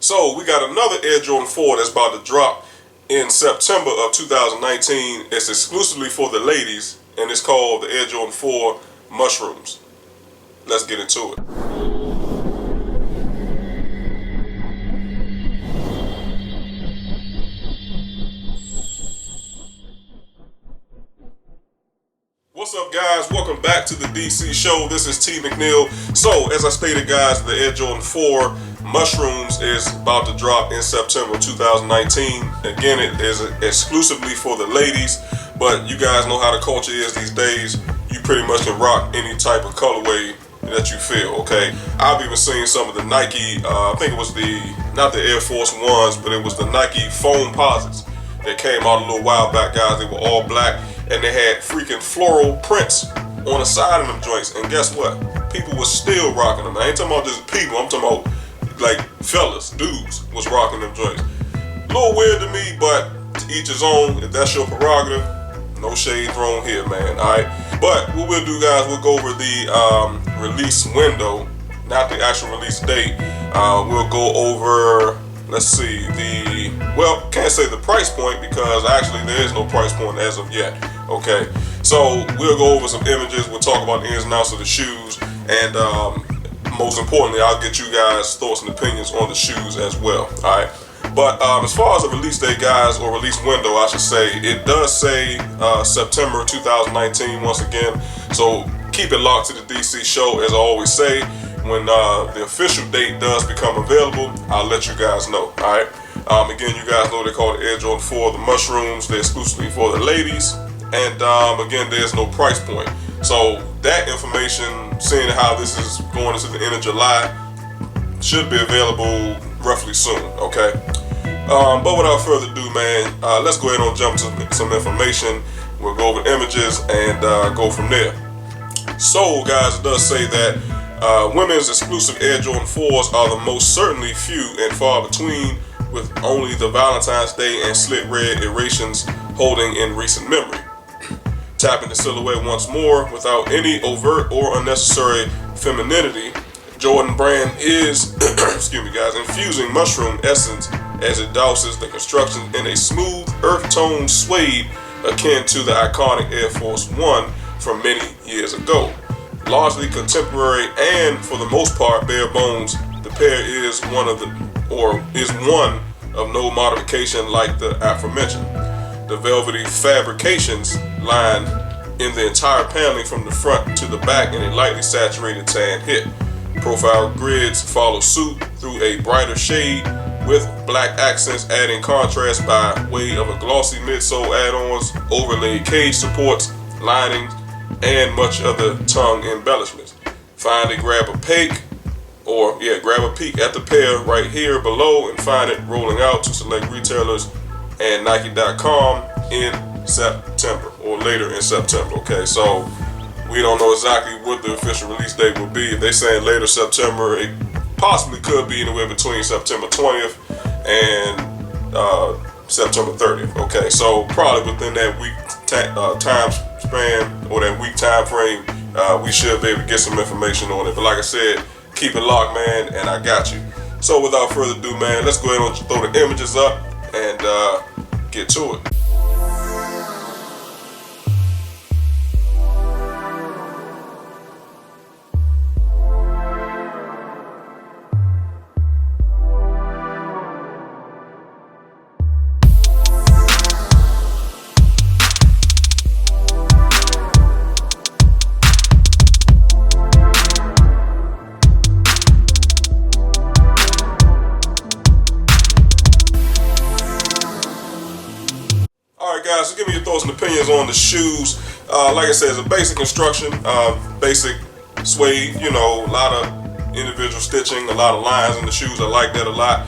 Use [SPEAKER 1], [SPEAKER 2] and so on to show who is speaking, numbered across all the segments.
[SPEAKER 1] So we got another Air Jordan 4 that's about to drop in September of 2019. It's exclusively for the ladies, and it's called the Air Jordan 4 Mushrooms. Let's get into it. What's up, guys? Welcome back to the DC show. This is T McNeil. So, as I stated, guys, the Air Jordan 4 Mushrooms is about to drop in September 2019. Again, it is exclusively for the ladies, but you guys know how the culture is these days. You pretty much can rock any type of colorway that you feel, okay? I've even seen some of the Nike, I think it was not the Air Force Ones, but it was the Nike foam posits that came out a little while back, guys. They were all black, and they had freaking floral prints on the side of them joints. And guess what? People was still rocking them. I ain't talking about just people. I'm talking about like fellas, dudes was rocking them joints. A little weird to me, but to each his own. If that's your prerogative, no shade thrown here, man. All right. But what we'll do, guys, we'll go over the release window, not the actual release date. We'll go over, let's see, can't say the price point because actually there is no price point as of yet. Okay, so we'll go over some images. We'll talk about the ins and outs of the shoes, and most importantly, I'll get you guys' thoughts and opinions on the shoes as well. All right, but as far as the release date, guys, or release window, I should say, it does say September 2019 once again. So keep it locked to the DC show, as I always say. When the official date does become available, I'll let you guys know. All right. Again, you guys know they call it Air Jordan 4 the Mushrooms. They're exclusively for the ladies. And again, there's no price point. So that information, seeing how this is going into the end of July, should be available roughly soon. Okay. But without further ado, man, let's go ahead and jump to some information. We'll go over images and go from there. So, guys, it does say that women's exclusive Air Jordan 4s are the most certainly few and far between, with only the Valentine's Day and slit red iterations holding in recent memory. Tapping the silhouette once more without any overt or unnecessary femininity, Jordan brand is, excuse me, guys, infusing mushroom essence as it douses the construction in a smooth earth tone suede akin to the iconic Air Force One from many years ago. Largely contemporary and for the most part bare bones, the pair is one of no modification like the aforementioned. The velvety fabrications line in the entire paneling from the front to the back in a lightly saturated tan hip. Profile grids follow suit through a brighter shade with black accents adding contrast by way of a glossy midsole add-ons, overlaid cage supports, linings, and much other tongue embellishments. Finally, grab a peek at the pair right here below and find it rolling out to select retailers and Nike.com in September or later in September. Okay, so we don't know exactly what the official release date will be. If they're saying later September, it possibly could be anywhere between September 20th and September 30th. Okay, so probably within that week time span or that week time frame, we should be able to get some information on it. But like I said, keep it locked, man, and I got you. So without further ado, man, let's go ahead and throw the images up and get to it. Guys, so give me your thoughts and opinions on the shoes. Like I said, it's a basic construction, basic suede, a lot of individual stitching, a lot of lines in the shoes. I like that a lot.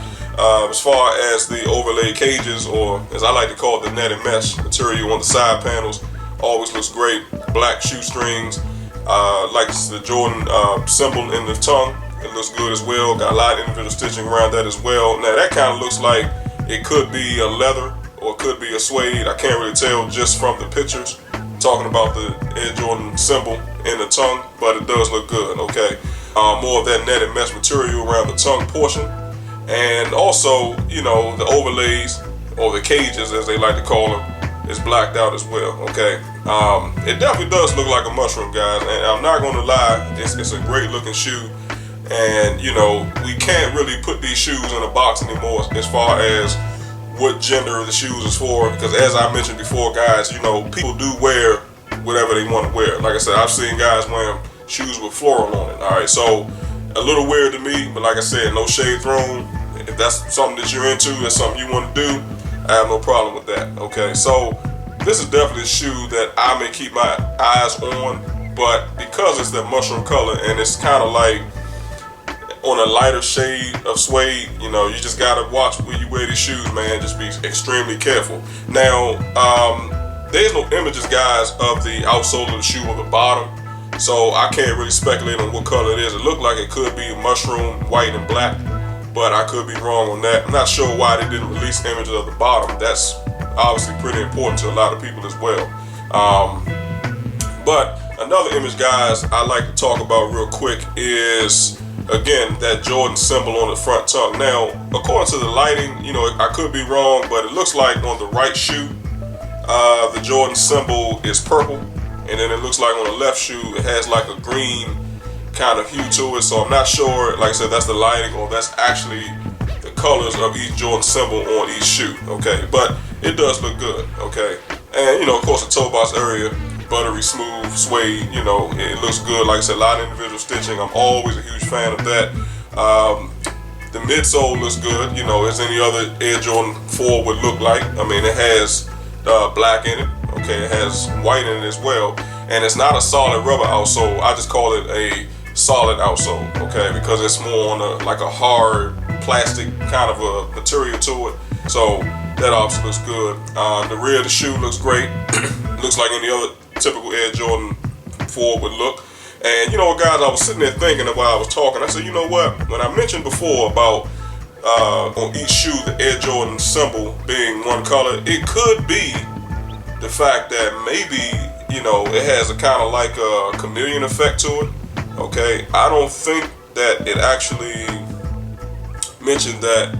[SPEAKER 1] As far as the overlay cages, or as I like to call it, the netted mesh material on the side panels, always looks great. Black shoestrings, like the Jordan symbol in the tongue, it looks good as well. Got a lot of individual stitching around that as well. Now that kind of looks like it could be a leather or it could be a suede. I can't really tell just from the pictures. Talking about the Air Jordan symbol in the tongue, but it does look good. Okay, more of that netted mesh material around the tongue portion, And also, you know, the overlays, or the cages as they like to call them, is blacked out as well, okay? It definitely does look like a mushroom, guys, and I'm not gonna lie, it's a great looking shoe. And you know, we can't really put these shoes in a box anymore as far as what gender the shoes is for, because as I mentioned before, guys, you know, people do wear whatever they want to wear. Like I said, I've seen guys wearing shoes with floral on it. All right, so a little weird to me, but like I said, no shade thrown. If that's something that you're into, that's something you want to do, I have no problem with that. Okay, so this is definitely a shoe that I may keep my eyes on, but because it's that mushroom color and it's kind of like on a lighter shade of suede, you know, you just gotta watch where you wear these shoes, man. Just be extremely careful. Now, there's no images, guys, of the outsole of the shoe or the bottom, so I can't really speculate on what color it is. It looked like it could be mushroom, white, and black, but I could be wrong on that. I'm not sure why they didn't release images of the bottom. That's obviously pretty important to a lot of people as well. But another image, guys, I like to talk about real quick is, again, that Jordan symbol on the front tongue. Now, according to the lighting, you know, I could be wrong, but it looks like on the right shoe, the Jordan symbol is purple, and then it looks like on the left shoe, it has like a green kind of hue to it. So I'm not sure, like I said, that's the lighting or that's actually the colors of each Jordan symbol on each shoe, okay? But it does look good, okay? And, you know, of course, the toe box area, buttery smooth suede, you know, it looks good. Like I said, a lot of individual stitching. I'm always a huge fan of that. The midsole looks good, you know, as any other Air Jordan 4 would look like. I mean, it has black in it, okay? It has white in it as well. And it's not a solid rubber outsole. I just call it a solid outsole, okay? Because it's more on like a hard plastic kind of a material to it. So that obviously looks good. The rear of the shoe looks great. Looks like any other typical Air Jordan 4 would look. And you know what, guys, I was sitting there thinking while I was talking, I said, you know what, when I mentioned before about on each shoe the Air Jordan symbol being one color, it could be the fact that maybe, you know, it has a kind of like a chameleon effect to it, okay? I don't think that it actually mentioned that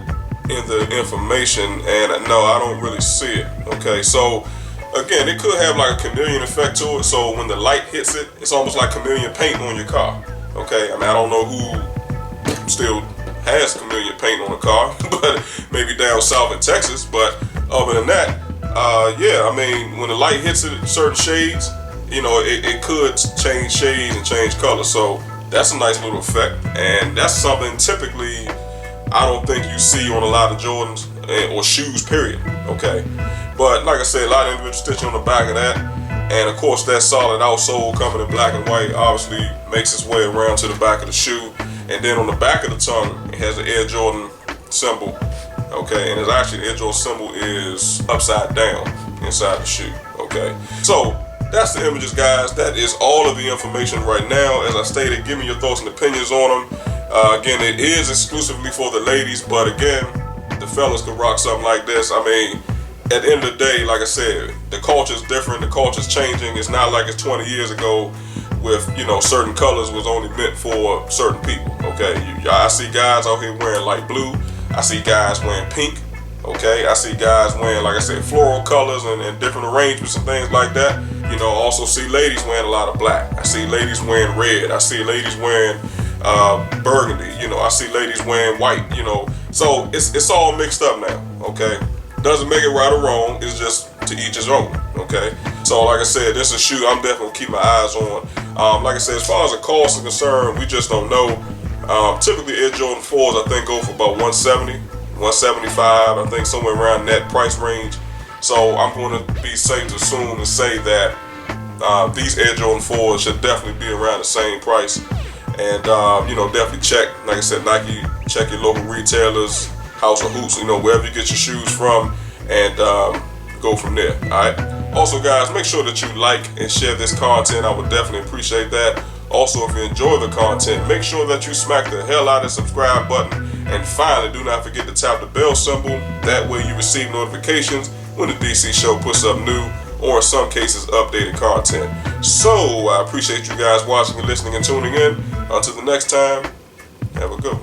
[SPEAKER 1] in the information, and no, I don't really see it, okay? So again, it could have like a chameleon effect to it, so when the light hits it, it's almost like chameleon paint on your car, okay? I mean, I don't know who still has chameleon paint on a car, but maybe down south in Texas, but other than that, yeah, I mean, when the light hits it, certain shades, you know, it could change shades and change color, so that's a nice little effect, and that's something typically I don't think you see on a lot of Jordans or shoes, period, okay? But like I said, a lot of individual stitching on the back of that, and of course that solid outsole coming in black and white obviously makes its way around to the back of the shoe, and then on the back of the tongue it has the Air Jordan symbol, okay? And it's actually the Air Jordan symbol is upside down inside the shoe, okay? So that's the images, guys. That is all of the information right now. As I stated, give me your thoughts and opinions on them. Again, it is exclusively for the ladies, but again, the fellas could rock something like this. I mean, at the end of the day, like I said, the culture's different, the culture's changing. It's not like it's 20 years ago with, you know, certain colors was only meant for certain people, okay? I see guys out here wearing light blue. I see guys wearing pink, okay? I see guys wearing, like I said, floral colors and different arrangements and things like that. You know, also see ladies wearing a lot of black. I see ladies wearing red. I see ladies wearing burgundy. You know, I see ladies wearing white, you know. So it's all mixed up now, okay? Doesn't make it right or wrong. It's just to each his own, okay? So like I said, this is a shoe I'm definitely keep my eyes on. Like I said, as far as the cost is concerned, we just don't know. Typically Air Jordan 4s I think go for about $170, $175, I think somewhere around that price range. So I'm going to be safe to assume and say that these Air Jordan 4s should definitely be around the same price. And you know, definitely check, like I said, Nike, check your local retailers, House of Hoops, you know, wherever you get your shoes from, and go from there. Alright. Also, guys, make sure that you like and share this content. I would definitely appreciate that. Also, if you enjoy the content, make sure that you smack the hell out of the subscribe button. And finally, do not forget to tap the bell symbol. That way you receive notifications when the DC Show puts up new, or in some cases, updated content. So, I appreciate you guys watching and listening and tuning in. Until the next time, have a good one.